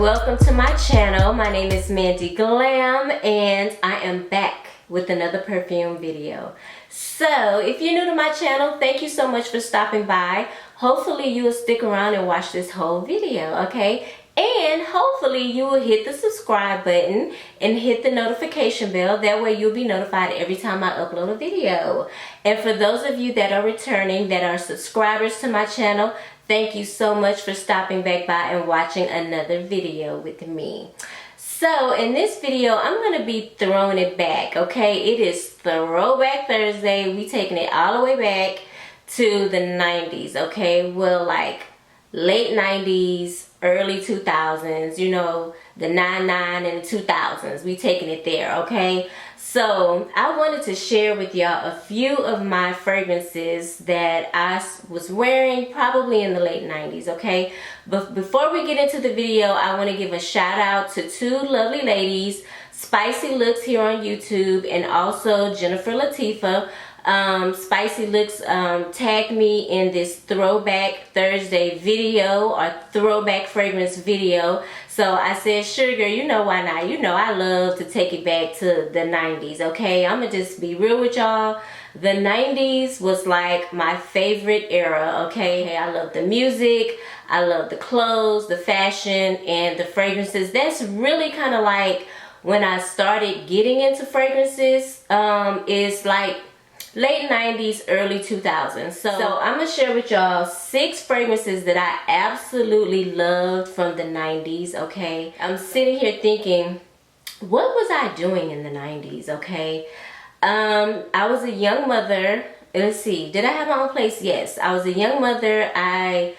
welcome to my channel. My name is Mandy Glam and I am back with another perfume video. So if you're new to my channel, thank you so much for stopping by. Hopefully you will stick around and watch this whole video, okay? And hopefully you will hit the subscribe button and hit the notification bell. That way you'll be notified every time I upload a video. And for those of you that are returning, that are subscribers to my channel, thank you so much for stopping back by and watching another video with me. So in this video, I'm going to be throwing it back, okay? It is Throwback Thursday. We taking it all the way back to the 90s, okay? Well, like late 90s, early 2000s, you know, the 99 and the 2000s. We taking it there, okay? So I wanted to share with y'all a few of my fragrances that I was wearing probably in the late 90s, okay? But before we get into the video, I want to give a shout out to two lovely ladies, Spicy Looks here on YouTube, and also Jennifer Latifa. Spicy Looks tagged me in this Throwback Thursday video or throwback fragrance video. So I said, sure girl, you know why not? You know I love to take it back to the 90s, okay? I'm gonna just be real with y'all. The 90s was like my favorite era, okay? Hey, I love the music, I love the clothes, the fashion, and the fragrances. That's really kind of like when I started getting into fragrances. Is like late 90s, early 2000s. So I'm gonna share with y'all 6 fragrances that I absolutely loved from the 90s, okay? I'm sitting here thinking, what was I doing in the 90s, okay? I was a young mother. Let's see, did I have my own place? Yes, I was a young mother. I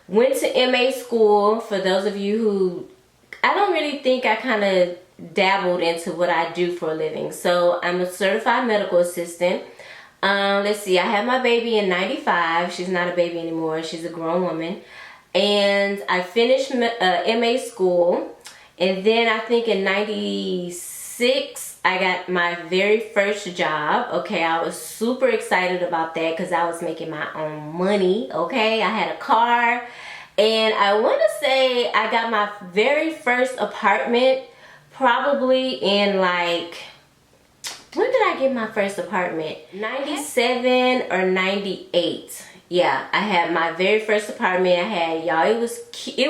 went to MA school. For those of you who, I don't really think I kind of dabbled into what I do for a living. So I'm a certified medical assistant. Let's see, I had my baby in 95. She's not a baby anymore. She's a grown woman. And I finished MA school. And then I think in 96, I got my very first job. Okay, I was super excited about that because I was making my own money. Okay, I had a car. And I want to say I got my very first apartment probably in like, when did I get my first apartment? 97 or 98. Yeah, I had my very first apartment. I had, y'all, it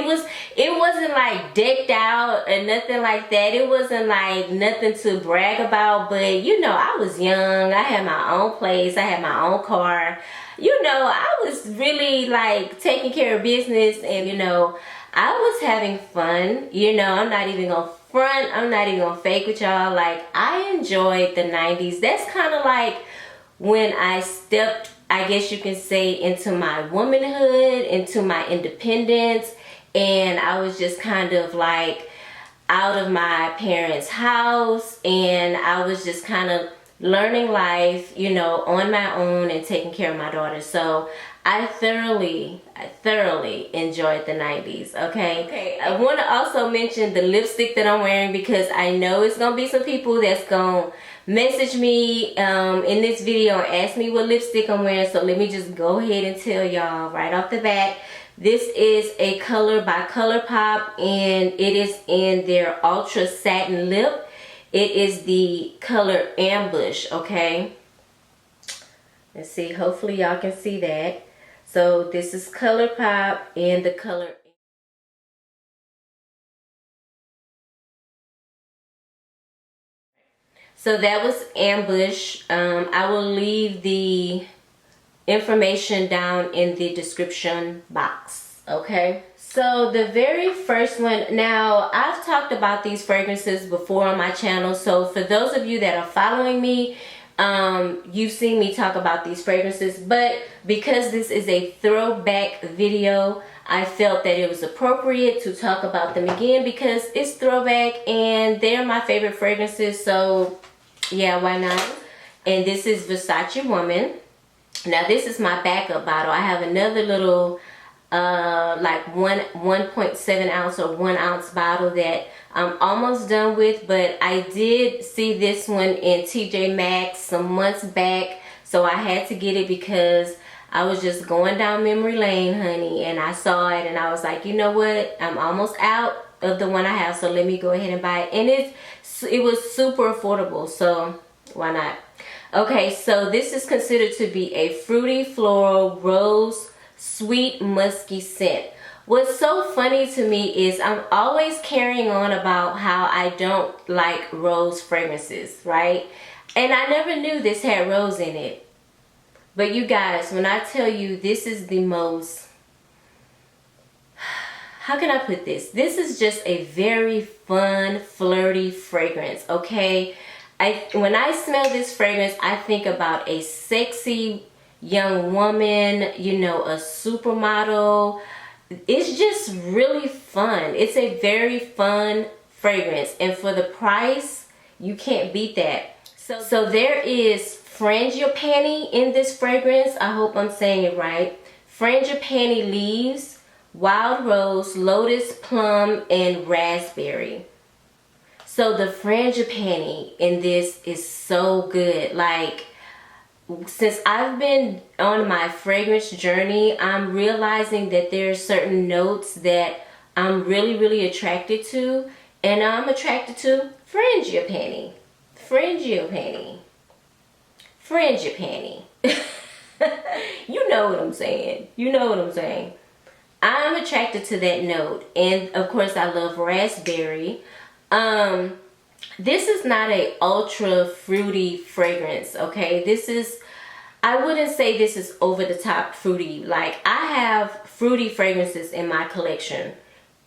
wasn't like decked out or nothing like that. It wasn't like nothing to brag about, but you know, I was young. I had my own place. I had my own car. You know, I was really like taking care of business, and you know, I was having fun. You know, I'm not even gonna front, I'm not even gonna fake with y'all. Like, I enjoyed the 90s. That's kind of like when I stepped, I guess you can say, into my womanhood, into my independence, and I was just kind of like out of my parents' house, and I was just kind of learning life, you know, on my own and taking care of my daughter. So I thoroughly enjoyed the 90s, okay? I want to also mention the lipstick that I'm wearing, because I know it's going to be some people that's going to message me in this video and ask me what lipstick I'm wearing. So let me just go ahead and tell y'all right off the bat. This is a color by ColourPop, and it is in their Ultra Satin Lip. It is the color Ambush, okay? Let's see, hopefully y'all can see that. So this is ColourPop in the color. So that was Ambush. I will leave the information down in the description box, okay? So the very first one, now I've talked about these fragrances before on my channel. So for those of you that are following me, you've seen me talk about these fragrances, but because this is a throwback video, I felt that it was appropriate to talk about them again because it's throwback and they're my favorite fragrances. So yeah, why not? And this is Versace Woman. Now this is my backup bottle. I have another little like 1.7 ounce or 1 ounce bottle that I'm almost done with, but I did see this one in TJ Maxx some months back, so I had to get it because I was just going down memory lane, honey, and I saw it and I was like, you know what, I'm almost out of the one I have, so let me go ahead and buy it. And it was super affordable, so why not? Okay, so this is considered to be a fruity floral rose sweet musky scent. What's so funny to me is I'm always carrying on about how I don't like rose fragrances, right? And I never knew this had rose in it. But you guys, when I tell you this is the most, how can I put this? This is just a very fun, flirty fragrance, okay? When I smell this fragrance, I think about a sexy young woman, you know, a supermodel. It's just really fun. It's a very fun fragrance, and for the price, you can't beat that. So there is frangipani in this fragrance. I hope I'm saying it right. Frangipani leaves, wild rose, lotus, plum, and raspberry. So the frangipani in this is so good. Like, since I've been on my fragrance journey, I'm realizing that there are certain notes that I'm really, really attracted to. And I'm attracted to frangipani. Frangipani. Frangipani. You know what I'm saying. You know what I'm saying. I'm attracted to that note. And of course I love raspberry. This is not a ultra fruity fragrance, okay? This is, I wouldn't say this is over the top fruity. Like, I have fruity fragrances in my collection,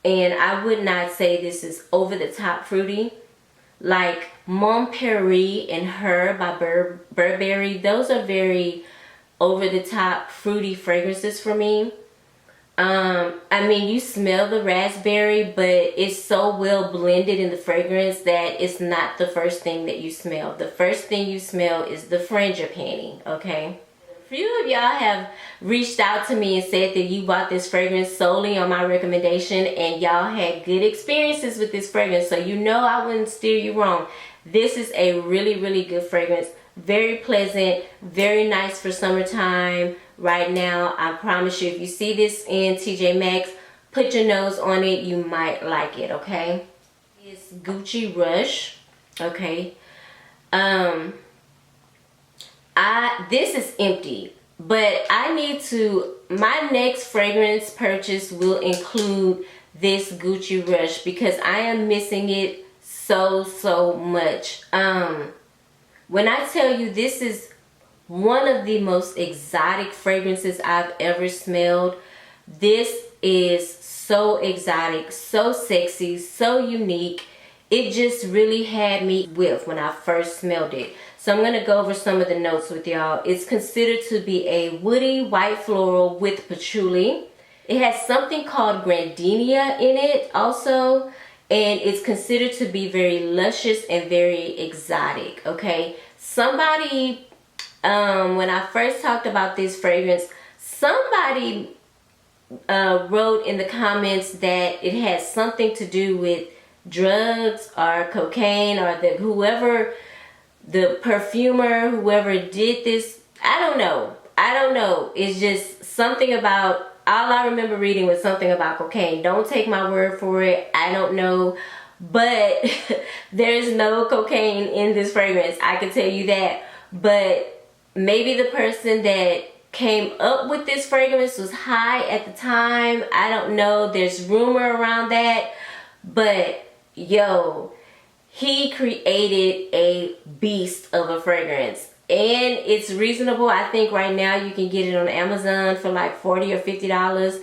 and I would not say this is over the top fruity. Like Mon Paris and Her by Burberry, those are very over the top fruity fragrances for me. I mean, you smell the raspberry, but it's so well blended in the fragrance that it's not the first thing that you smell. The first thing you smell is the frangipani, okay? A few of y'all have reached out to me and said that you bought this fragrance solely on my recommendation, and y'all had good experiences with this fragrance, so you know I wouldn't steer you wrong. This is a really, really good fragrance. Very pleasant, very nice for summertime. Right now, I promise you, if you see this in TJ Maxx, put your nose on it. You might like it, okay? It's Gucci Rush, okay? This is empty, but I need to, my next fragrance purchase will include this Gucci Rush because I am missing it so much. When I tell you this is one of the most exotic fragrances I've ever smelled, this is so exotic, so sexy, so unique. It just really had me whiff when I first smelled it. So I'm going to go over some of the notes with y'all. It's considered to be a woody white floral with patchouli. It has something called grandenia in it also. And it's considered to be very luscious and very exotic, okay? Somebody, when I first talked about this fragrance, somebody wrote in the comments that it has something to do with drugs or cocaine, or that whoever, the perfumer, whoever did this, I don't know. It's just something about, all I remember reading was something about cocaine. Don't take my word for it. I don't know. But there's no cocaine in this fragrance. I can tell you that. But maybe the person that came up with this fragrance was high at the time. I don't know. There's rumor around that. But yo, he created a beast of a fragrance. And it's reasonable. I think right now you can get it on Amazon for like $40 or $50.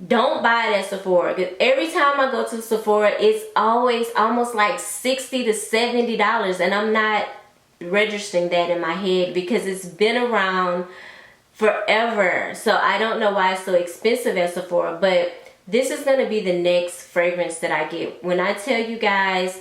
Don't buy it at Sephora, because every time I go to Sephora, it's always almost like $60 to $70, and I'm not registering that in my head because it's been around forever. So I don't know why it's so expensive at Sephora, but this is going to be the next fragrance that I get. When I tell you guys,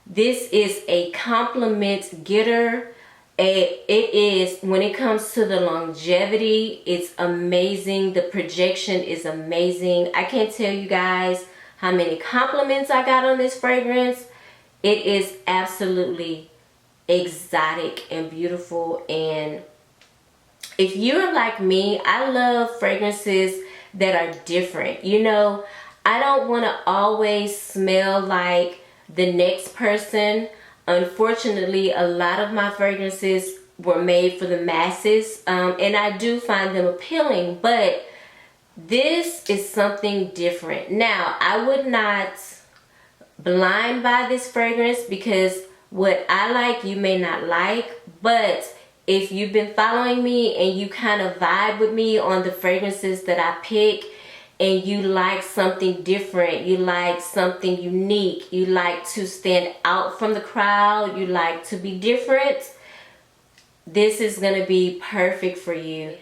this is a compliment getter. It is, when it comes to the longevity, it's amazing. The projection is amazing. I can't tell you guys how many compliments I got on this fragrance. It is absolutely exotic and beautiful. And if you're like me, I love fragrances that are different. You know, I don't want to always smell like the next person. Unfortunately, a lot of my fragrances were made for the masses, and I do find them appealing, but this is something different. Now, I would not blind buy this fragrance because what I like you may not like, but if you've been following me and you kind of vibe with me on the fragrances that I pick, and you like something different, you like something unique, you like to stand out from the crowd, you like to be different, this is going to be perfect for you.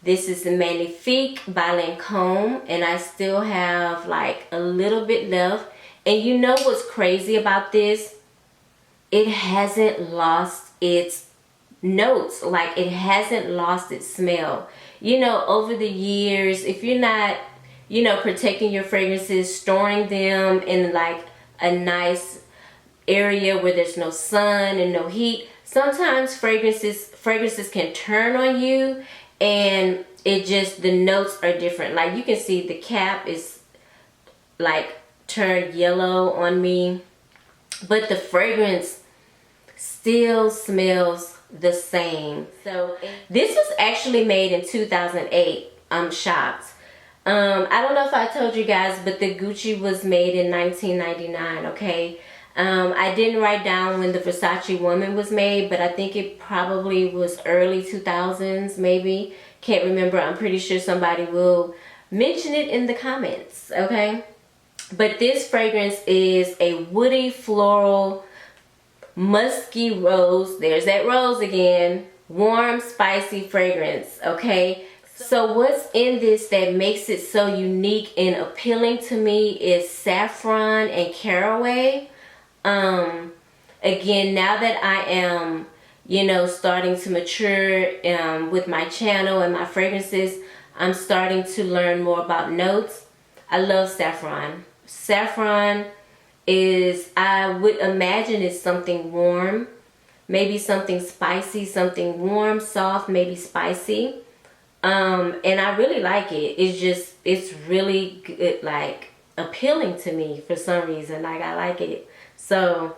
This is the Magnifique by Lancome, and I still have like a little bit left. And you know what's crazy about this? It hasn't lost its notes. Like, it hasn't lost its smell. You know, over the years, if you're not, you know, protecting your fragrances, storing them in like a nice area where there's no sun and no heat, sometimes fragrances can turn on you, and it just, the notes are different. Like, you can see the cap is like turned yellow on me, but the fragrance still smells the same. So this was actually made in 2008. I'm shocked. I don't know if I told you guys, but the Gucci was made in 1999, okay? I didn't write down when the Versace Woman was made, but I think it probably was early 2000s, maybe. Can't remember. I'm pretty sure somebody will mention it in the comments, okay? But this fragrance is a woody, floral, musky rose. There's that rose again. Warm, spicy fragrance, okay? So what's in this that makes it so unique and appealing to me is saffron and caraway. Again, now that I am, you know, starting to mature with my channel and my fragrances, I'm starting to learn more about notes. I love saffron. Saffron is, I would imagine, is something warm, maybe something spicy, something warm, soft, maybe spicy. And I really like it. It's just, it's really good, like appealing to me for some reason. Like, I like it. So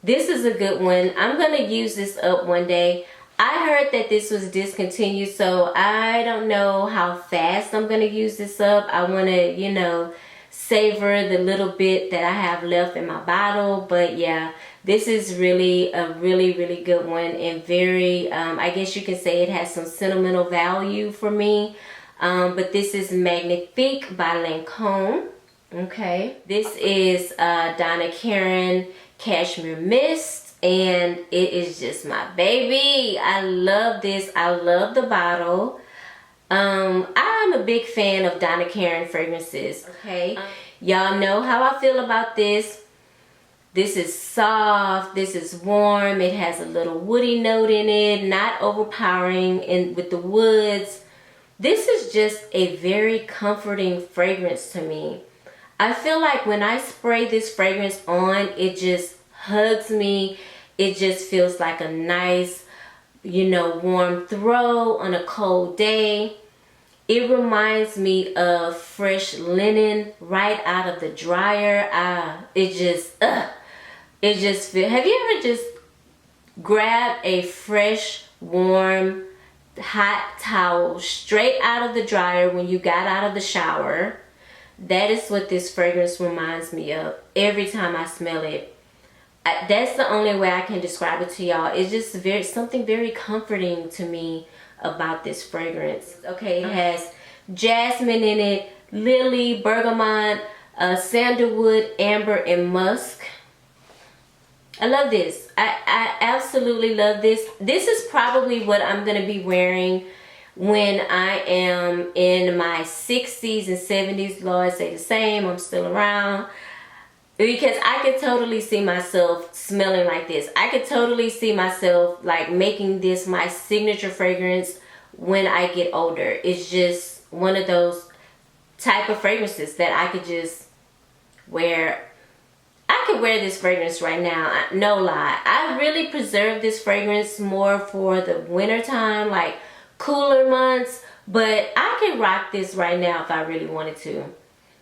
this is a good one. I'm gonna use this up one day. I heard that this was discontinued, so I don't know how fast I'm gonna use this up. I want to, you know, savor the little bit that I have left in my bottle. But yeah, this is really a really good one, and very I guess you can say it has some sentimental value for me. But this is Magnifique by Lancome. Okay, this is Donna Karan Cashmere Mist, and it is just my baby. I love this. I love the bottle. I'm a big fan of Donna Karan fragrances, okay? Y'all know how I feel about this. This is soft, this is warm, it has a little woody note in it, not overpowering and with the woods. This is just a very comforting fragrance to me. I feel like when I spray this fragrance on, it just hugs me. It just feels like a nice, you know, warm throw on a cold day. It reminds me of fresh linen right out of the dryer. It just feels, have you ever just grabbed a fresh, warm, hot towel straight out of the dryer when you got out of the shower? That is what this fragrance reminds me of every time I smell it. That's the only way I can describe it to y'all. It's just something very comforting to me about this fragrance. Okay, it has jasmine in it, lily, bergamot, sandalwood, amber, and musk. I love this. I absolutely love this. This is probably what I'm going to be wearing when I am in my 60s and 70s. Lord say the same. I'm still around. Because I could totally see myself smelling like this. I could totally see myself like making this my signature fragrance when I get older. It's just one of those type of fragrances that I could just wear. I could wear this fragrance right now, no lie. I really preserve this fragrance more for the winter time, like cooler months, but I can rock this right now if I really wanted to.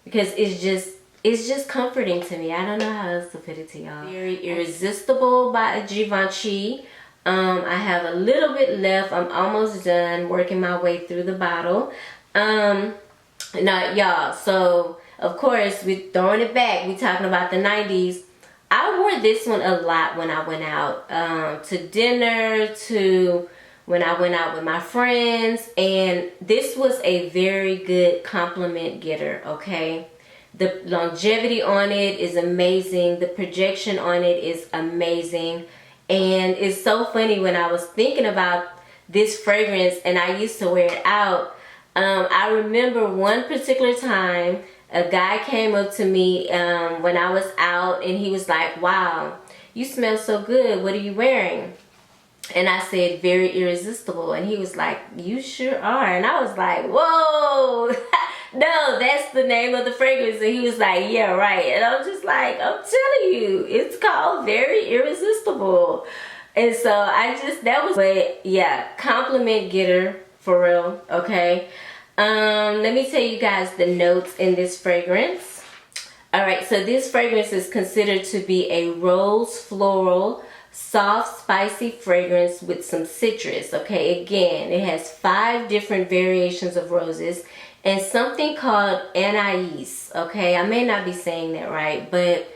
because it's just comforting to me. I don't know how else to put it to y'all. Very Irresistible by Givenchy. I have a little bit left. I'm almost done working my way through the bottle. Now y'all, so of course we're throwing it back. We're talking about the 90s. I wore this one a lot when I went out to dinner, to when I went out with my friends, and this was a very good compliment getter, okay? The longevity on it is amazing. The projection on it is amazing. And it's so funny, when I was thinking about this fragrance and I used to wear it out, I remember one particular time a guy came up to me when I was out, and he was like, wow, you smell so good. What are you wearing? And I said, Very Irresistible. And he was like, you sure are. And I was like, whoa, no, that's the name of the fragrance. And he was like, yeah, right. And I was just like, I'm telling you, it's called Very Irresistible. And so that was, but yeah, compliment getter for real, okay? Let me tell you guys the notes in this fragrance. Alright, so this fragrance is considered to be a rose floral, soft, spicy fragrance with some citrus. Okay, again, it has 5 different variations of roses and something called anise. Okay, I may not be saying that right, but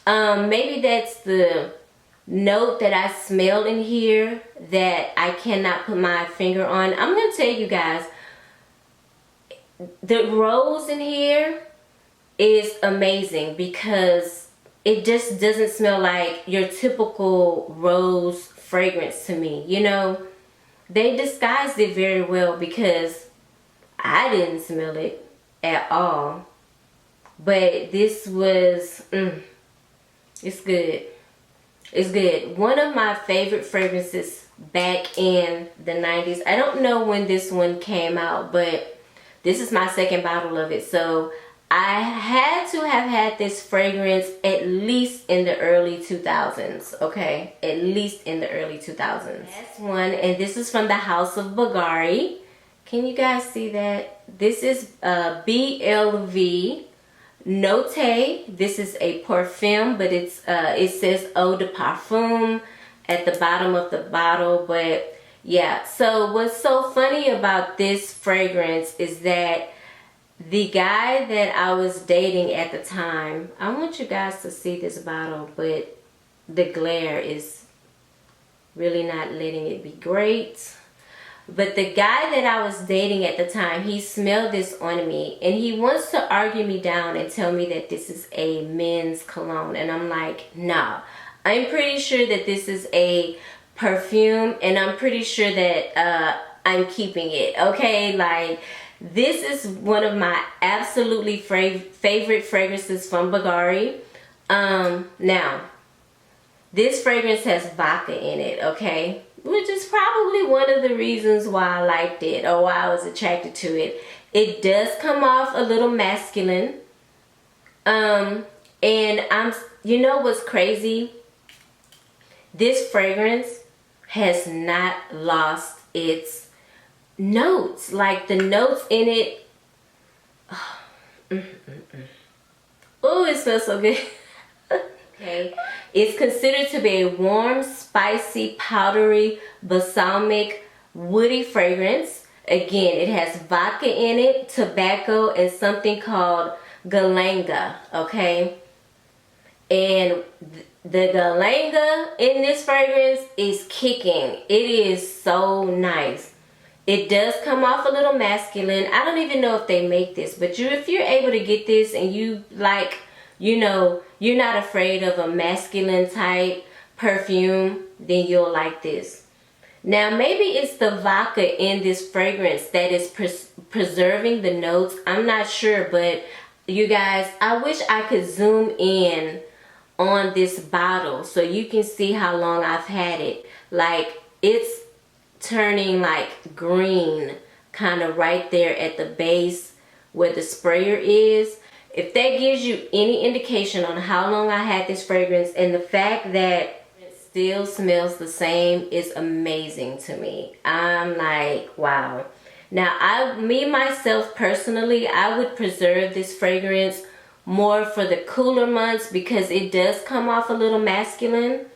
maybe that's the note that I smell in here that I cannot put my finger on. I'm going to tell you guys, the rose in here is amazing because it just doesn't smell like your typical rose fragrance to me. You know, they disguised it very well because I didn't smell it at all. But this was, it's good. It's good. One of my favorite fragrances back in the 90s. I don't know when this one came out, but this is my second bottle of it. So I had to have had this fragrance at least in the early 2000s, okay? At least in the early 2000s. Last one, and this is from the House of Bulgari. Can you guys see that? This is BLV Notte. This is a perfume, but it says Eau de Parfum at the bottom of the bottle, but yeah. So what's so funny about this fragrance is that the guy that I was dating at the time, I want you guys to see this bottle, but the glare is really not letting it be great. But the guy that I was dating at the time, he smelled this on me and he wants to argue me down and tell me that this is a men's cologne. And I'm like, no, I'm pretty sure that this is a perfume and I'm pretty sure that I'm keeping it, okay? Like, this is one of my absolutely favorite fragrances from Bulgari. Now, this fragrance has vodka in it, okay? Which is probably one of the reasons why I liked it or why I was attracted to it. It does come off a little masculine. And you know what's crazy? This fragrance has not lost its notes. Like, the notes in it, oh, it smells so good. Okay, it's considered to be a warm, spicy, powdery, balsamic, woody fragrance. Again, it has vodka in it, tobacco, and something called galanga, okay? And the galanga in this fragrance is kicking. It is so nice. It does come off a little masculine. I don't even know if they make this, but if you're able to get this and you like, you know, you're not afraid of a masculine type perfume, then you'll like this. Now, maybe it's the vodka in this fragrance that is preserving the notes. I'm not sure, but you guys, I wish I could zoom in on this bottle so you can see how long I've had it. Like, it's turning like green, kind of right there at the base where the sprayer is. If that gives you any indication on how long I had this fragrance, and the fact that it still smells the same is amazing to me. I'm like, wow. Now, me myself personally, I would preserve this fragrance more for the cooler months because it does come off a little masculine.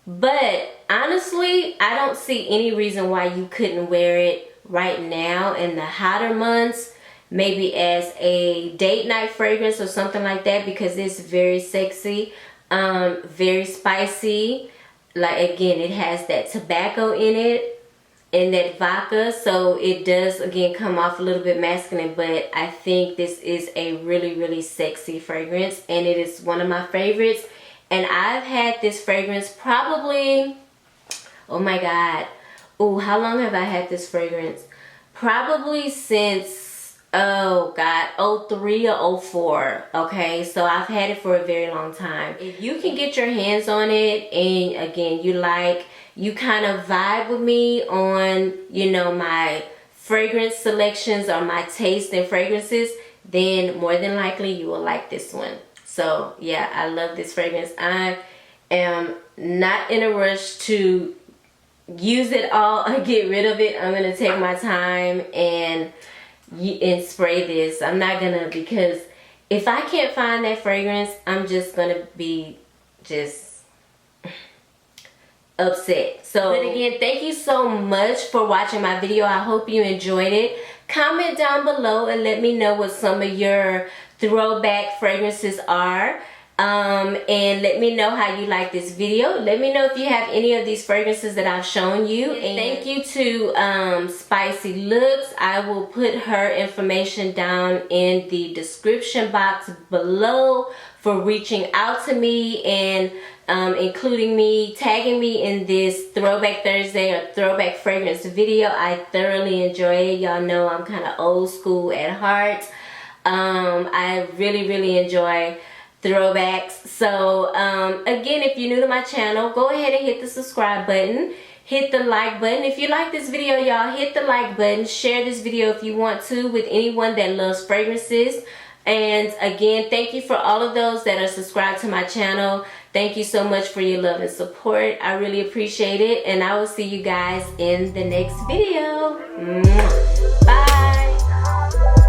But honestly, I don't see any reason why you couldn't wear it right now in the hotter months, maybe as a date night fragrance or something like that, because it's very sexy, very spicy. Like, again, it has that tobacco in it and that vodka, so it does again come off a little bit masculine, but I think this is a really sexy fragrance, and it is one of my favorites. And I've had this fragrance probably, oh my god, oh, how long have I had this fragrance? Probably since, oh god, 03 or 04. Okay, so I've had it for a very long time. If you can get your hands on it, and again, you kind of vibe with me on, you know, my fragrance selections or my taste in fragrances, then more than likely you will like this one. So yeah, I love this fragrance. I am not in a rush to use it all or get rid of it. I'm gonna take my time and spray this. I'm not gonna, because if I can't find that fragrance, I'm just gonna be upset. So, but again, thank you so much for watching my video. I hope you enjoyed it. Comment down below and let me know what some of your throwback fragrances are, and let me know how you like this video. Let me know if you have any of these fragrances that I've shown you. And thank you to Spicy Looks. I will put her information down in the description box below for reaching out to me and including me, tagging me in this Throwback Thursday or Throwback Fragrance video. I thoroughly enjoy it. Y'all know I'm kind of old school at heart. I really enjoy throwbacks. So again, if you're new to my channel, go ahead and hit the subscribe button, hit the like button. If you like this video, y'all, hit the like button. Share this video if you want to with anyone that loves fragrances. And again, thank you for all of those that are subscribed to my channel. Thank you so much for your love and support. I really appreciate it, and I will see you guys in the next video. Bye.